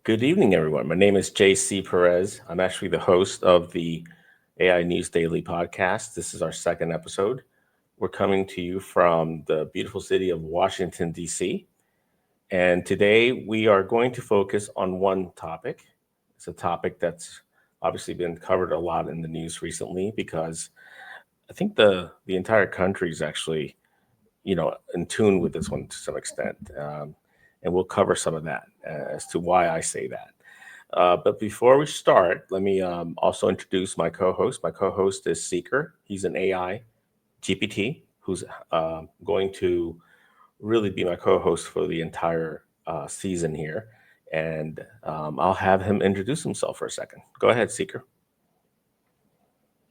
Good evening, everyone. My name is JC Perez. I'm actually the host of the AI News Daily podcast. This is our second episode. We're coming to you from the beautiful city of Washington, D.C. And today we are going to focus on one topic. It's a topic that's obviously been covered a lot in the news recently because I think the entire country is actually, in tune with this one to some extent. And we'll cover some of that as to why I say that. But before we start, let me also introduce my co-host. My co-host is Seeker. He's an AI GPT who's going to really be my co-host for the entire season here. And I'll have him introduce himself for a second. Go ahead, Seeker.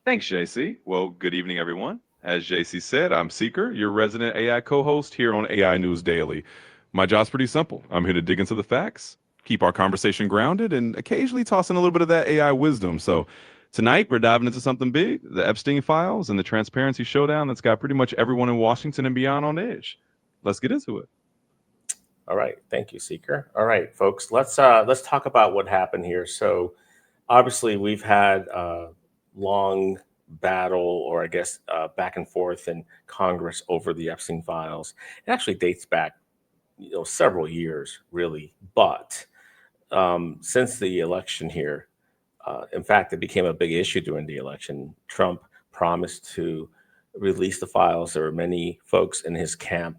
Thanks, JC. Well, good evening, everyone. As JC said, I'm Seeker, your resident AI co-host here on AI News Daily. My job's pretty simple. I'm here to dig into the facts, keep our conversation grounded, and occasionally toss in a little bit of that AI wisdom. So tonight, we're diving into something big, the Epstein Files and the transparency showdown that's got pretty much everyone in Washington and beyond on edge. Let's get into it. All right, thank you, Seeker. All right, folks, let's talk about what happened here. So obviously, we've had a long battle, or I guess back and forth in Congress over the Epstein Files. It actually dates back, several years, really. But since the election here, in fact, it became a big issue during the election. Trump promised to release the files. There were many folks in his camp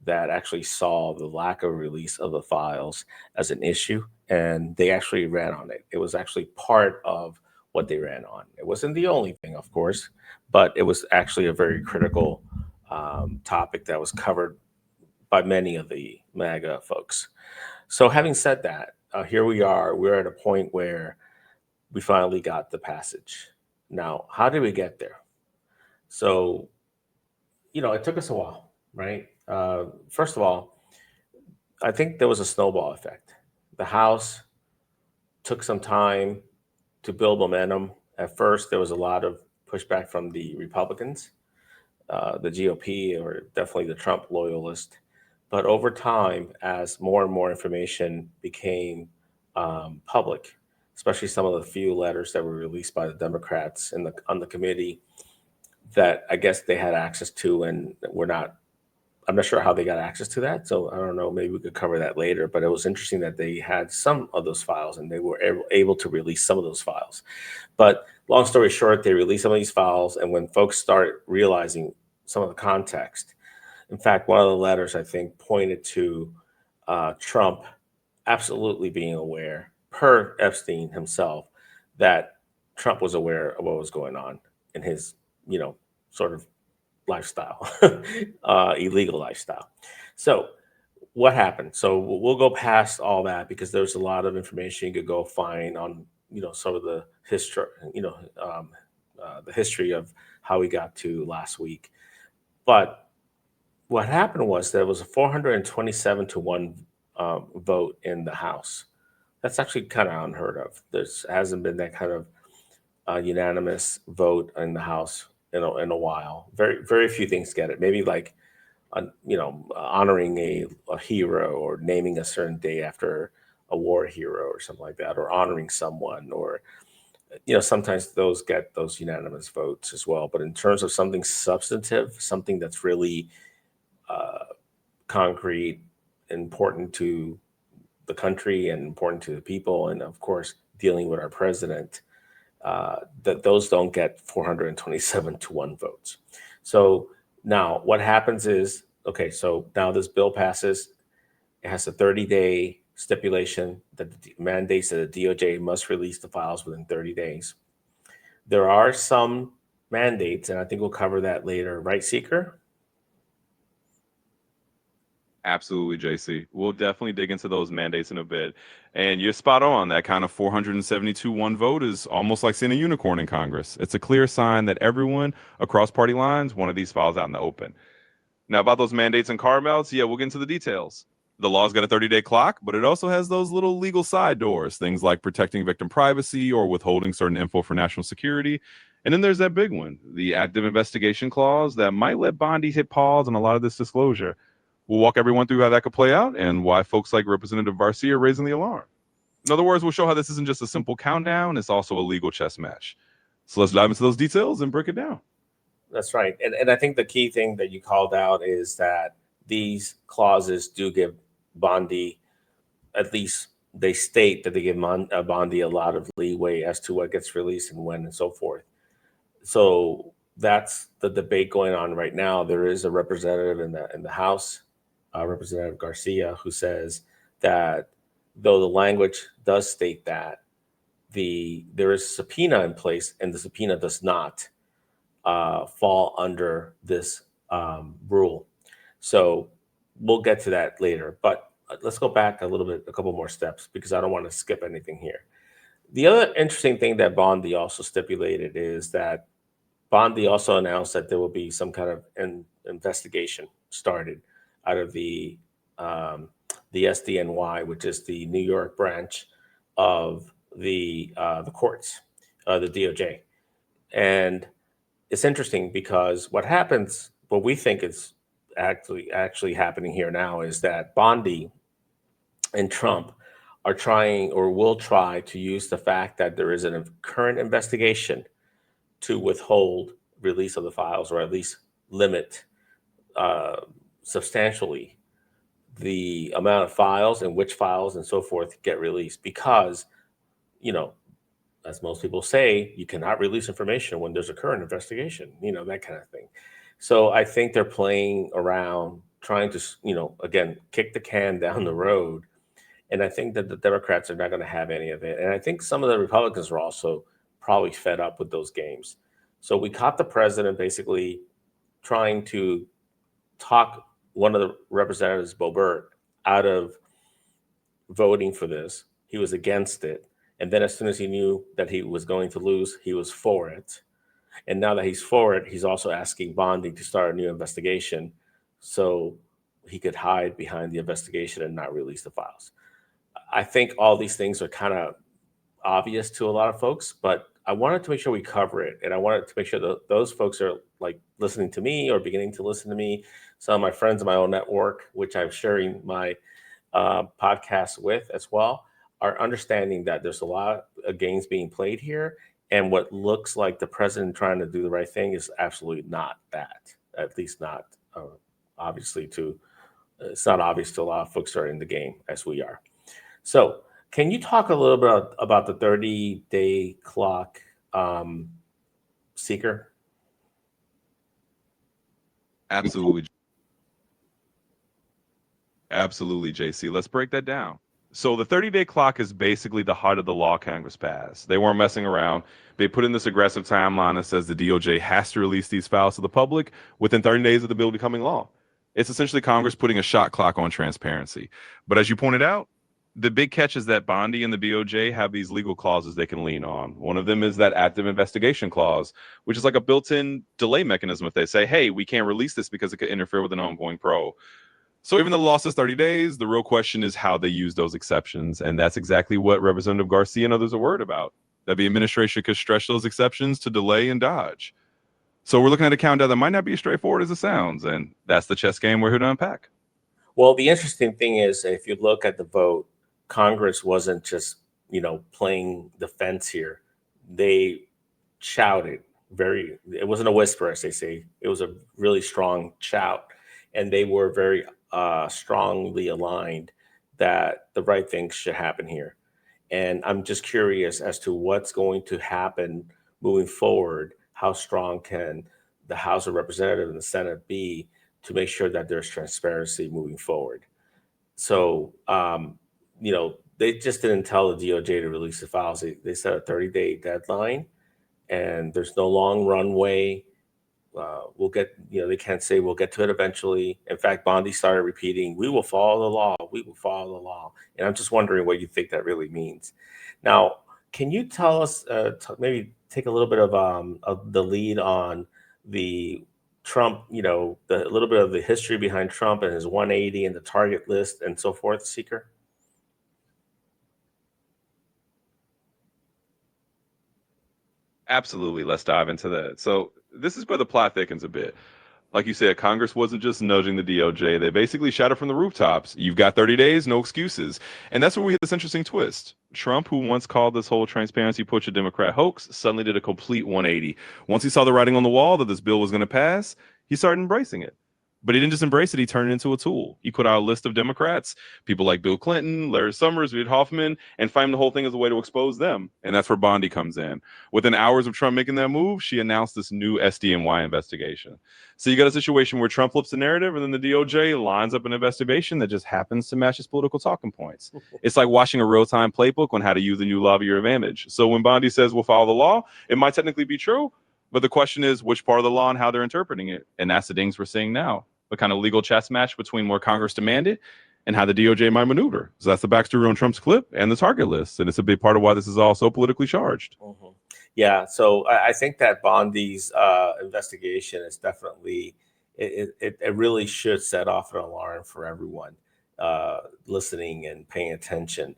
that actually saw the lack of release of the files as an issue, and they actually ran on it. It was actually part of what they ran on. It wasn't the only thing, of course, but it was actually a very critical topic that was covered by many of the MAGA folks. So, having said that, here we are. We're at a point where we finally got the passage. Now, how did we get there? So, it took us a while, right? First of all, I think there was a snowball effect. The House took some time to build momentum. At first, there was a lot of pushback from the Republicans, the GOP, or definitely the Trump loyalist. But over time, as more and more information became public, especially some of the few letters that were released by the Democrats on the committee that I guess they had access to, and I'm not sure how they got access to that. So I don't know, maybe we could cover that later. But it was interesting that they had some of those files and they were able to release some of those files. But long story short, they released some of these files. And when folks start realizing some of the context, in fact, one of the letters, I think, pointed to Trump absolutely being aware, per Epstein himself, that Trump was aware of what was going on in his, sort of lifestyle, illegal lifestyle. So what happened? So we'll go past all that because there's a lot of information you could go find on, some of the history, the history of how we got to last week. But what happened was there was a 427 to 1 vote in the House. That's actually kind of unheard of. There hasn't been that kind of unanimous vote in the House in a while. Very very few things get it. Maybe like honoring a hero or naming a certain day after a war hero or something like that, or honoring someone, or sometimes those get those unanimous votes as well. But in terms of something substantive, something that's really uh, concrete, important to the country and important to the people, and of course dealing with our president, that those don't get 427 to 1 votes. So now what happens is, okay, so now this bill passes. It has a 30-day stipulation that mandates that the DOJ must release the files within 30 days. There are some mandates, and I think we'll cover that later, right, Seeker? Absolutely, JC. We'll definitely dig into those mandates in a bit. And you're spot on. That kind of 472-1 vote is almost like seeing a unicorn in Congress. It's a clear sign that everyone across party lines wanted these files out in the open. Now, about those mandates and carve outs, yeah, we'll get into the details. The law's got a 30-day clock, but it also has those little legal side doors, things like protecting victim privacy or withholding certain info for national security. And then there's that big one, the active investigation clause that might let Bondi hit pause on a lot of this disclosure. We'll walk everyone through how that could play out and why folks like Representative Garcia are raising the alarm. In other words, we'll show how this isn't just a simple countdown, it's also a legal chess match. So let's dive into those details and break it down. That's right. And I think the key thing that you called out is that these clauses do give Bondi, at least they state that they give Bondi a lot of leeway as to what gets released and when and so forth. So that's the debate going on right now. There is a representative in the House, Representative Garcia, who says that though the language does state that there is a subpoena in place, and the subpoena does not fall under this rule. So we'll get to that later. But let's go back a little bit, a couple more steps, because I don't want to skip anything here. The other interesting thing that Bondi also stipulated is that Bondi also announced that there will be some kind of investigation started out of the SDNY, which is the New York branch of the courts, the DOJ. And it's interesting because what we think is actually happening here now is that Bondi and Trump are trying or will try to use the fact that there is a current investigation to withhold release of the files, or at least limit uh, substantially the amount of files and which files and so forth get released. Because, you know, as most people say, you cannot release information when there's a current investigation, that kind of thing. So I think they're playing around, trying to, again, kick the can down the road. And I think that the Democrats are not going to have any of it. And I think some of the Republicans are also probably fed up with those games. So we caught the president basically trying to talk one of the representatives, Bobert, out of voting for this. He was against it. And then as soon as he knew that he was going to lose, he was for it. And now that he's for it, he's also asking Bondi to start a new investigation so he could hide behind the investigation and not release the files. I think all these things are kind of obvious to a lot of folks, but I wanted to make sure we cover it. And I wanted to make sure that those folks are like listening to me or beginning to listen to me. Some of my friends in my own network, which I'm sharing my podcast with as well, are understanding that there's a lot of games being played here. And what looks like the president trying to do the right thing is absolutely not that, at least not obviously it's not obvious to a lot of folks who are in the game as we are. So, can you talk a little bit about the 30-day clock, Seeker? Absolutely. Absolutely, JC. Let's break that down. So the 30-day clock is basically the heart of the law Congress passed. They weren't messing around. They put in this aggressive timeline that says the DOJ has to release these files to the public within 30 days of the bill becoming law. It's essentially Congress putting a shot clock on transparency. But as you pointed out, the big catch is that Bondi and the DOJ have these legal clauses they can lean on. One of them is that active investigation clause, which is like a built-in delay mechanism if they say, hey, we can't release this because it could interfere with an ongoing probe. So even though the law says 30 days, the real question is how they use those exceptions. And that's exactly what Representative Garcia and others are worried about, that the administration could stretch those exceptions to delay and dodge. So we're looking at a countdown that might not be as straightforward as it sounds. And that's the chess game we're here to unpack. Well, the interesting thing is, if you look at the vote, Congress wasn't just, playing the fence here. They shouted it wasn't a whisper, as they say. It was a really strong shout. And they were very strongly aligned that the right things should happen here. And I'm just curious as to what's going to happen moving forward. How strong can the House of Representatives and the Senate be to make sure that there's transparency moving forward? So, they just didn't tell the DOJ to release the files. They set a 30-day deadline, and there's no long runway. We'll get, they can't say we'll get to it eventually. In fact, Bondi started repeating, we will follow the law, we will follow the law. And I'm just wondering what you think that really means. Now, can you tell us, maybe take a little bit of the lead on the Trump, the little bit of the history behind Trump and his 180 and the target list and so forth, Seeker? Absolutely. Let's dive into that. So this is where the plot thickens a bit. Like you said, Congress wasn't just nudging the DOJ. They basically shouted from the rooftops, you've got 30 days, no excuses. And that's where we hit this interesting twist. Trump, who once called this whole transparency push a Democrat hoax, suddenly did a complete 180. Once he saw the writing on the wall that this bill was going to pass, he started embracing it. But he didn't just embrace it, he turned it into a tool. He put out a list of Democrats, people like Bill Clinton, Larry Summers, Reid Hoffman, and framed the whole thing as a way to expose them. And that's where Bondi comes in. Within hours of Trump making that move, she announced this new SDNY investigation. So you got a situation where Trump flips the narrative and then the DOJ lines up an investigation that just happens to match his political talking points. It's like watching a real-time playbook on how to use a new law to your advantage. So when Bondi says we'll follow the law, it might technically be true, but the question is which part of the law and how they're interpreting it. And that's the things we're seeing now. The kind of legal chess match between what Congress demanded and how the DOJ might maneuver. So that's the backstory on Trump's clip and the target list. And it's a big part of why this is all so politically charged. Mm-hmm. Yeah, so I think that Bondi's investigation is definitely, it really should set off an alarm for everyone listening and paying attention.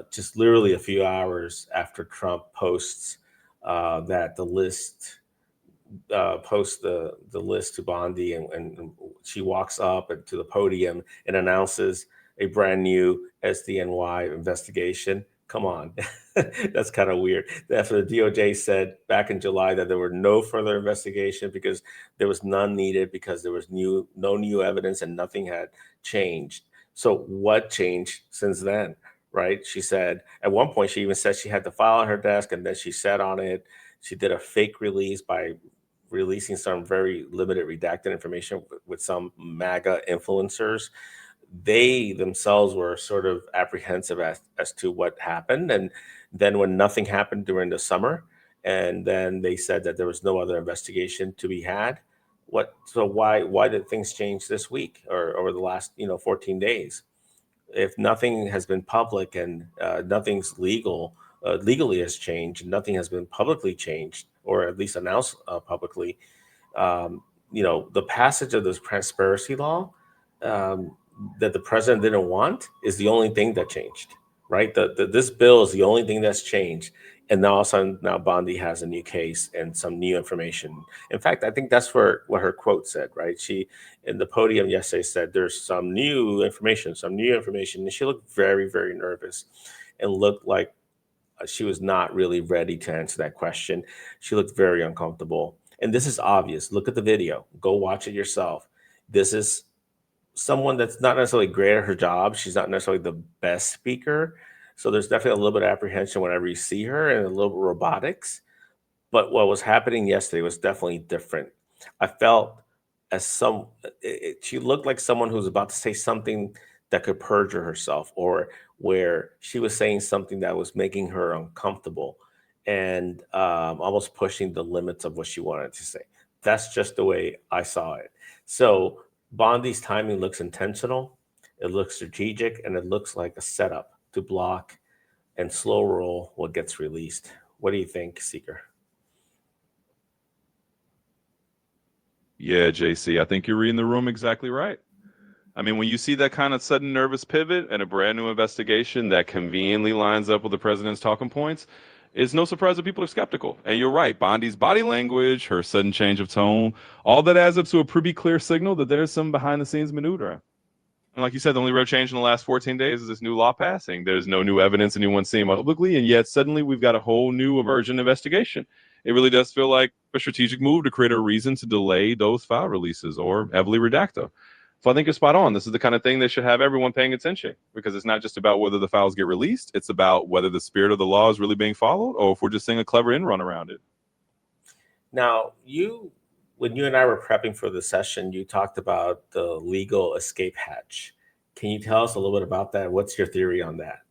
Just literally a few hours after Trump posts that the list, posts the list to Bondi, and she walks up to the podium and announces a brand new SDNY investigation. Come on, that's kind of weird. After the DOJ said back in July that there were no further investigation because there was none needed because there was no new evidence and nothing had changed. So what changed since then, right? She said at one point she even said she had the file on her desk and then she sat on it. She did a fake release by releasing some very limited redacted information with some MAGA influencers. They themselves were sort of apprehensive as to what happened. And then when nothing happened during the summer, and then they said that there was no other investigation to be had. So why did things change this week or over the last 14 days? If nothing has been public and nothing's legally has changed, nothing has been publicly changed or at least announced publicly, the passage of this transparency law um, that the president didn't want is the only thing that changed, right? This bill is the only thing that's changed. And now all of a sudden, now Bondi has a new case and some new information. In fact, I think that's what her quote said, right? She, in the podium yesterday, said there's some new information. And she looked very, very nervous and looked like she was not really ready to answer that question. She looked very uncomfortable. And this is obvious. Look at the video. Go watch it yourself. This is someone that's not necessarily great at her job. She's not necessarily the best speaker. So there's definitely a little bit of apprehension whenever you see her and a little bit of robotics. But what was happening yesterday was definitely different. I felt she looked like someone who was about to say something that could perjure herself or where she was saying something that was making her uncomfortable and almost pushing the limits of what she wanted to say. That's just the way I saw it. So Bondi's timing looks intentional, it looks strategic, and it looks like a setup to block and slow roll what gets released. What do you think, Seeker? Yeah, JC, I think you're reading the room exactly right. I mean, when you see that kind of sudden nervous pivot and a brand new investigation that conveniently lines up with the president's talking points, it's no surprise that people are skeptical. And you're right, Bondi's body language, her sudden change of tone, all that adds up to a pretty clear signal that there's some behind the scenes maneuvering. And like you said, the only real change in the last 14 days is this new law passing. There's no new evidence anyone's seen publicly, and yet suddenly we've got a whole new emergent investigation. It really does feel like a strategic move to create a reason to delay those file releases or heavily redact them. So I think you're spot on. This is the kind of thing that should have everyone paying attention because it's not just about whether the files get released. It's about whether the spirit of the law is really being followed or if we're just seeing a clever end run around it. Now, when you and I were prepping for the session, you talked about the legal escape hatch. Can you tell us a little bit about that? What's your theory on that?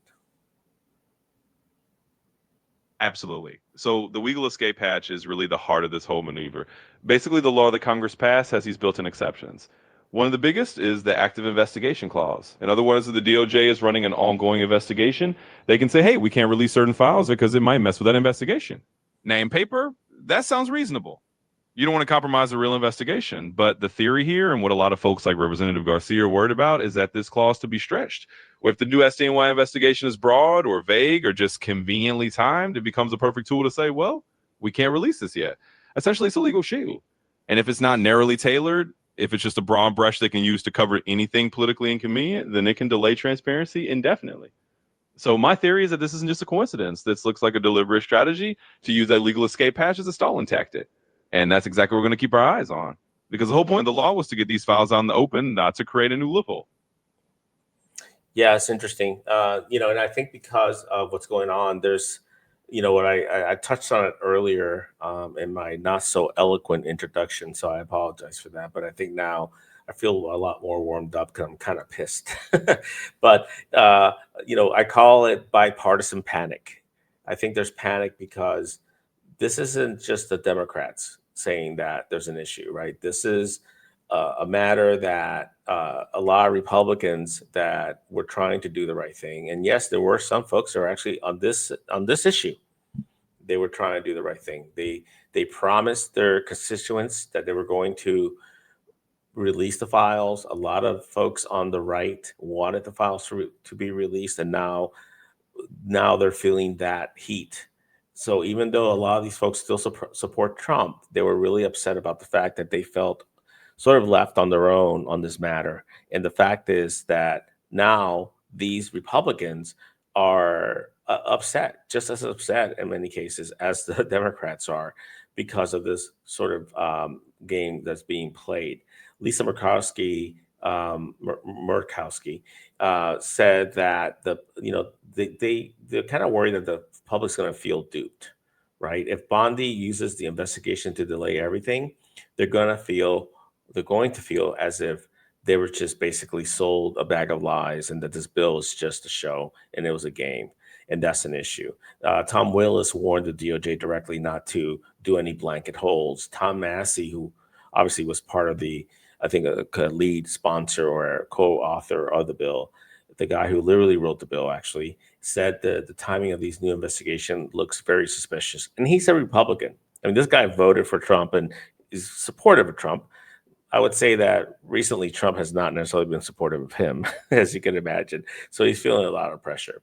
Absolutely. So the legal escape hatch is really the heart of this whole maneuver. Basically, the law that Congress passed has these built-in exceptions. One of the biggest is the active investigation clause. In other words, if the DOJ is running an ongoing investigation, they can say, hey, we can't release certain files because it might mess with that investigation. Name paper, that sounds reasonable. You don't want to compromise a real investigation. But the theory here, and what a lot of folks like Representative Garcia are worried about, is that this clause to be stretched. Or if the new SDNY investigation is broad or vague or just conveniently timed, it becomes a perfect tool to say, well, we can't release this yet. Essentially, it's a legal shield. And if it's not narrowly tailored, if it's just a broad brush they can use to cover anything politically inconvenient, then it can delay transparency indefinitely. So my theory is that this isn't just a coincidence. This looks like a deliberate strategy to use that legal escape hatch as a stalling tactic. And that's exactly what we're going to keep our eyes on. Because the whole point of the law was to get these files out in the open, not to create a new loophole. Yeah, it's interesting. And I think because of what's going on, there's, what I touched on it earlier in my not so eloquent introduction, so I apologize for that. But I think now I feel a lot more warmed up because I'm kind of pissed. But I call it bipartisan panic. I think there's panic because this isn't just the Democrats saying that there's an issue, right? This is a matter that a lot of Republicans that were trying to do the right thing, and yes, there were some folks that are actually on this issue. They were trying to do the right thing. They promised their constituents that they were going to release the files. A lot of folks on the right wanted the files to be released, and now they're feeling that heat. So even though a lot of these folks still support Trump, they were really upset about the fact that they felt sort of left on their own on this matter. And the fact is that now these Republicans are upset, just as upset in many cases as the Democrats are, because of this sort of game that's being played. Lisa Murkowski said that they're kind of worried that the public's going to feel duped, right? If Bondi uses the investigation to delay everything, they're going to feel as if they were just basically sold a bag of lies and that this bill is just a show and it was a game. And that's an issue. Tom Willis warned the DOJ directly not to do any blanket holds. Tom Massey, who obviously was part of I think, a lead sponsor or a co-author of the bill, the guy who literally wrote the bill actually said that the timing of these new investigation looks very suspicious. And he's a Republican. I mean, this guy voted for Trump and is supportive of Trump. I would say that recently Trump has not necessarily been supportive of him, as you can imagine. So he's feeling a lot of pressure.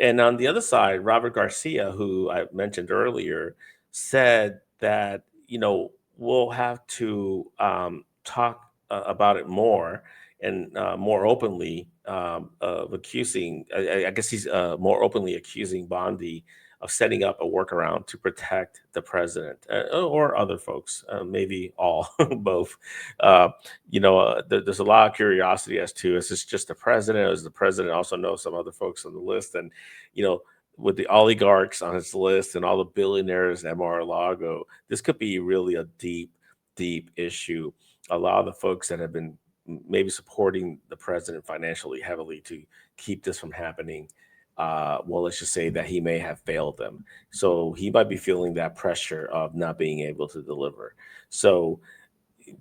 And on the other side, Robert Garcia, who I mentioned earlier, said that, we'll have to talk about it more and more openly of accusing, I guess he's more openly accusing Bondi of setting up a workaround to protect the president or other folks, maybe all, both. There's a lot of curiosity as to, is this just the president? Or does the president also know some other folks on the list? And, with the oligarchs on his list and all the billionaires at Mar-a-Lago, this could be really a deep, deep issue. A lot of the folks that have been maybe supporting the president financially heavily to keep this from happening, well, let's just say that he may have failed them. So he might be feeling that pressure of not being able to deliver. So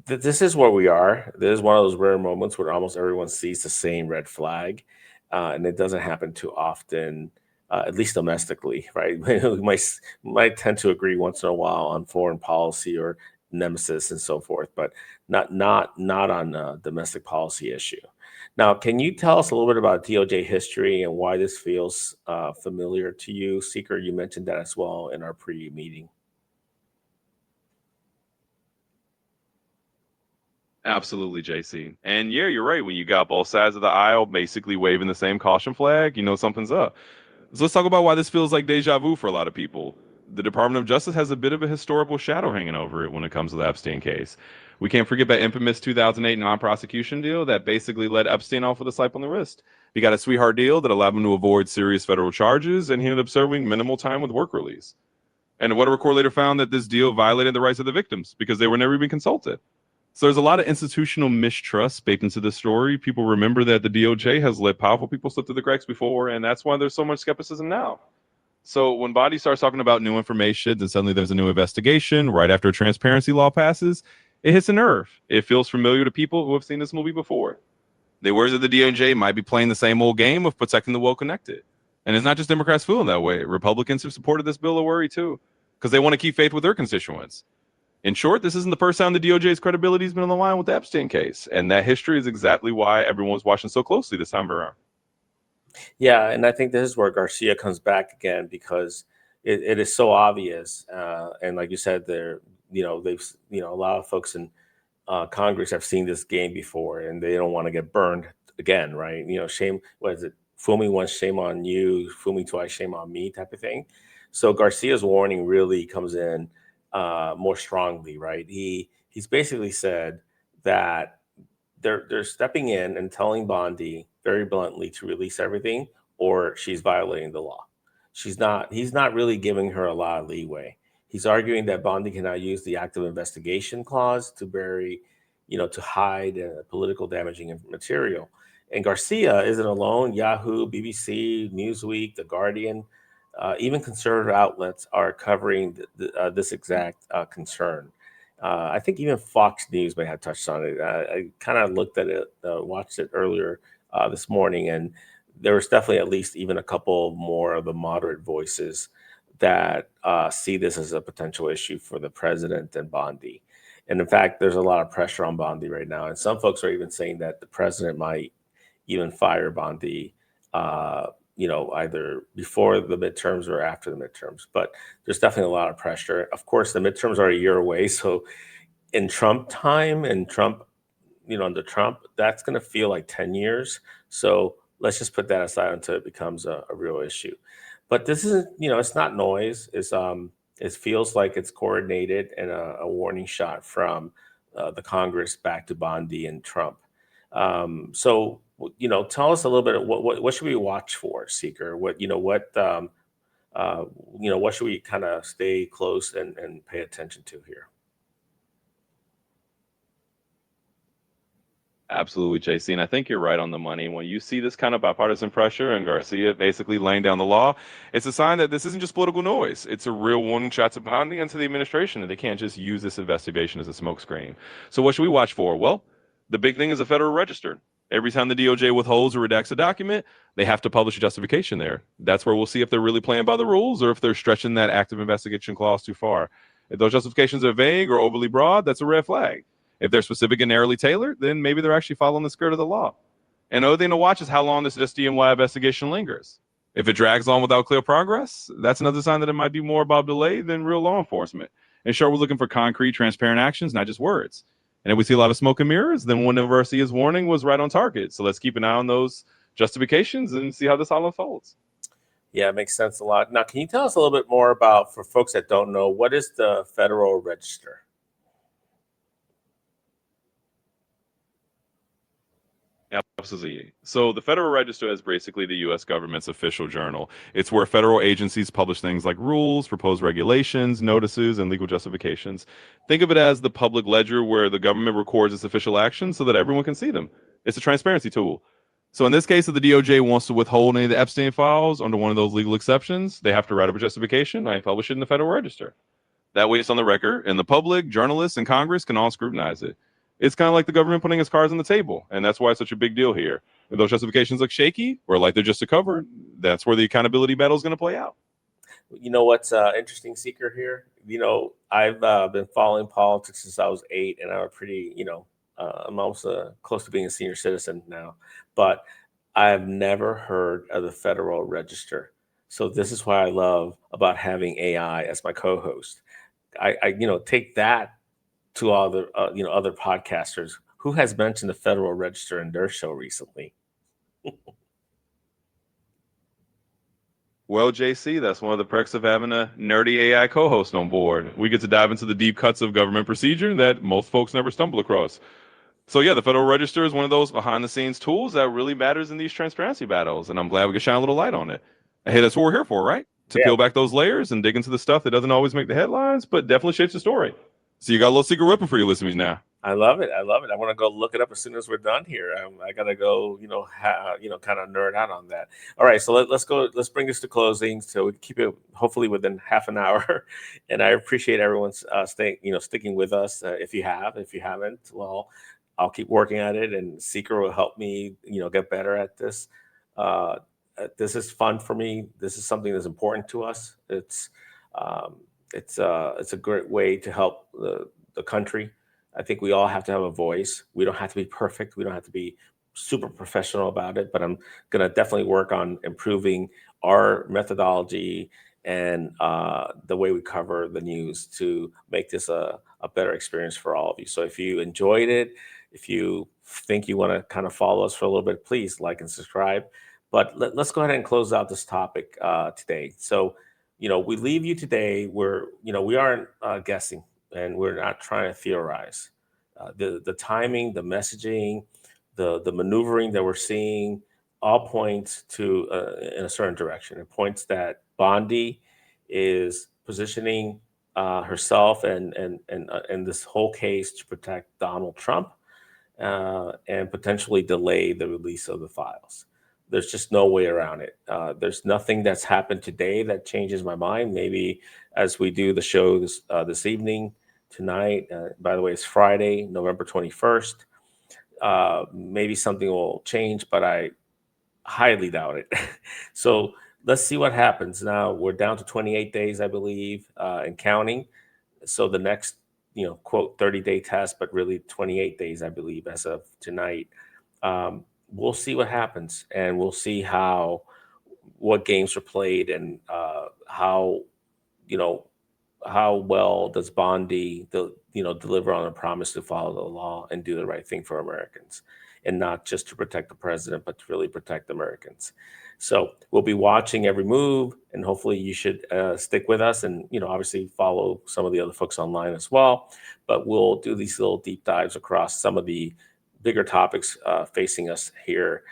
this is where we are. This is one of those rare moments where almost everyone sees the same red flag, and it doesn't happen too often, at least domestically, right? We might tend to agree once in a while on foreign policy or nemesis and so forth, but not on a domestic policy issue. Now, can you tell us a little bit about DOJ history and why this feels familiar to you? Seeker, you mentioned that as well in our pre-meeting. Absolutely, JC. And yeah, you're right. When you got both sides of the aisle basically waving the same caution flag, you know something's up. So let's talk about why this feels like deja vu for a lot of people. The Department of Justice has a bit of a historical shadow hanging over it when it comes to the Epstein case. We can't forget that infamous 2008 non-prosecution deal that basically let Epstein off with a slap on the wrist. He got a sweetheart deal that allowed him to avoid serious federal charges, and he ended up serving minimal time with work release. And a Whatever court later found that this deal violated the rights of the victims because they were never even consulted. So there's a lot of institutional mistrust baked into the story. People remember that the DOJ has let powerful people slip through the cracks before, and that's why there's so much skepticism now. So when Bondi starts talking about new information, then suddenly there's a new investigation right after a transparency law passes, it hits a nerve. It feels familiar to people who have seen this movie before. They worry that the DOJ might be playing the same old game of protecting the well-connected. And it's not just Democrats feeling that way. Republicans who supported this bill are worried too, because they want to keep faith with their constituents. In short, this isn't the first time the DOJ's credibility has been on the line with the Epstein case, and that history is exactly why everyone was watching so closely this time around. Yeah, and I think this is where Garcia comes back again because it is so obvious, and like you said, a lot of folks in Congress have seen this game before, and they don't want to get burned again, right? Shame. What is it? Fool me once, shame on you. Fool me twice, shame on me, type of thing. So Garcia's warning really comes in more strongly, right? He's basically said that they're stepping in and telling Bondi very bluntly to release everything, or she's violating the law. He's not really giving her a lot of leeway. He's arguing that Bondi cannot use the active investigation clause to bury, to hide political damaging material. And Garcia isn't alone. Yahoo, BBC, Newsweek, The Guardian, even conservative outlets are covering this exact concern. I think even Fox News may have touched on it. I kind of looked at it, watched it earlier this morning, and there was definitely at least even a couple more of the moderate voices that see this as a potential issue for the president and Bondi. And in fact, there's a lot of pressure on Bondi right now. And some folks are even saying that the president might even fire Bondi, either before the midterms or after the midterms. But there's definitely a lot of pressure. Of course, the midterms are a year away. So in Trump time and Trump, under Trump, that's going to feel like 10 years. So let's just put that aside until it becomes a real issue. But this isn't, it's not noise. It feels like it's coordinated and a warning shot from the Congress back to Bondi and Trump. So, tell us a little bit of what should we watch for, Seeker? What should we kind of stay close and pay attention to here? Absolutely, JC. And I think you're right on the money. When you see this kind of bipartisan pressure and Garcia basically laying down the law, it's a sign that this isn't just political noise. It's a real warning shot to Bondi and to the administration that they can't just use this investigation as a smokescreen. So what should we watch for? Well, the big thing is a Federal Register. Every time the DOJ withholds or redacts a document, they have to publish a justification there. That's where we'll see if they're really playing by the rules or if they're stretching that active investigation clause too far. If those justifications are vague or overly broad, that's a red flag. If they're specific and narrowly tailored, then maybe they're actually following the spirit of the law. And another thing to watch is how long this SDNY investigation lingers. If it drags on without clear progress, that's another sign that it might be more about delay than real law enforcement. And sure, we're looking for concrete, transparent actions, not just words. And if we see a lot of smoke and mirrors, then one of Garcia's warning was right on target. So let's keep an eye on those justifications and see how this all unfolds. Yeah, it makes sense a lot. Now, can you tell us a little bit more about, for folks that don't know, what is the Federal Register? Absolutely. So the Federal Register is basically the U.S. government's official journal. It's where federal agencies publish things like rules, proposed regulations, notices, and legal justifications. Think of it as the public ledger where the government records its official actions so that everyone can see them. It's a transparency tool. So in this case, if the DOJ wants to withhold any of the Epstein files under one of those legal exceptions, they have to write up a justification and publish it in the Federal Register. That way it's on the record, and the public, journalists, and Congress can all scrutinize it. It's kind of like the government putting its cards on the table, and that's why it's such a big deal here. If those justifications look shaky or like they're just a cover, that's where the accountability battle is going to play out. You know what's interesting, Seeker, here? I've been following politics since I was 8, and I'm pretty, I'm almost close to being a senior citizen now. But I've never heard of the Federal Register. So this is what I love about having AI as my co-host. I take that to all the other podcasters. Who has mentioned the Federal Register in their show recently? Well, JC, that's one of the perks of having a nerdy AI co-host on board. We get to dive into the deep cuts of government procedure that most folks never stumble across. So yeah, the Federal Register is one of those behind-the-scenes tools that really matters in these transparency battles, and I'm glad we could shine a little light on it. Hey, that's what we're here for, right? To peel back those layers and dig into the stuff that doesn't always make the headlines, but definitely shapes the story. So you got a little secret weapon for your listeners now. I love it. I love it. I want to go look it up as soon as we're done here. I gotta go, kind of nerd out on that. All right, so let's go. Let's bring this to closing. So we keep it hopefully within half an hour. And I appreciate everyone's sticking with us. If you haven't, well, I'll keep working at it, and Seeker will help me, get better at this. This is fun for me. This is something that's important to us. It's a great way to help the country. I think we all have to have a voice. We don't have to be perfect. We don't have to be super professional about it, but I'm going to definitely work on improving our methodology and the way we cover the news to make this a better experience for all of you. So if you enjoyed it, if you think you want to kind of follow us for a little bit, please like and subscribe. But let's go ahead and close out this topic today. So, we leave you today. We aren't guessing, and we're not trying to theorize. The timing, the messaging, the maneuvering that we're seeing all points to in a certain direction. It points that Bondi is positioning herself and this whole case to protect Donald Trump and potentially delay the release of the files. There's just no way around it. There's nothing that's happened today that changes my mind. Maybe as we do the show this evening, tonight, by the way, it's Friday, November 21st. Maybe something will change, but I highly doubt it. So let's see what happens. Now we're down to 28 days, I believe, and counting. So the next, quote, 30-day test, but really 28 days, I believe, as of tonight. We'll see what happens, and we'll see what games are played, and how you know how well does Bondi deliver on a promise to follow the law and do the right thing for Americans, and not just to protect the president, but to really protect Americans. So we'll be watching every move, and hopefully you should stick with us, and obviously follow some of the other folks online as well. But we'll do these little deep dives across some of the bigger topics facing us here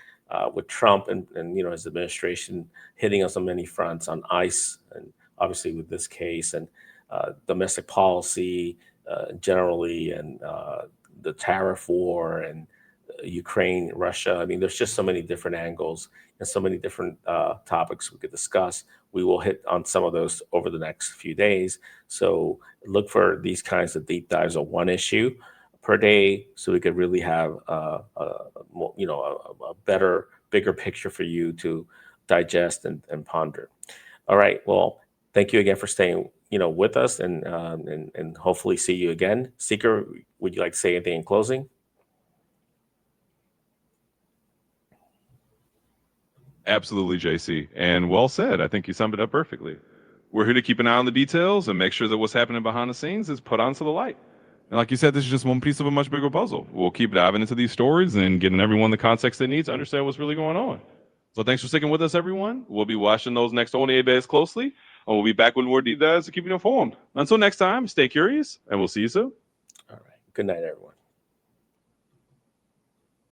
with Trump and his administration hitting us on many fronts on ICE, and obviously with this case, and domestic policy generally, and the tariff war, and Ukraine, Russia. I mean, there's just so many different angles and so many different topics we could discuss. We will hit on some of those over the next few days. So look for these kinds of deep dives on one issue per day, so we could really have a better, bigger picture for you to digest and ponder. All right. Well, thank you again for staying with us, and hopefully see you again. Seeker, would you like to say anything in closing? Absolutely, JC. And well said. I think you summed it up perfectly. We're here to keep an eye on the details and make sure that what's happening behind the scenes is put onto the light. And like you said, this is just one piece of a much bigger puzzle. We'll keep diving into these stories and getting everyone the context they need to understand what's really going on. So thanks for sticking with us, everyone. We'll be watching those next 28 days closely, and we'll be back with more deep dives to keep you informed. Until next time, stay curious, and we'll see you soon. All right. Good night, everyone.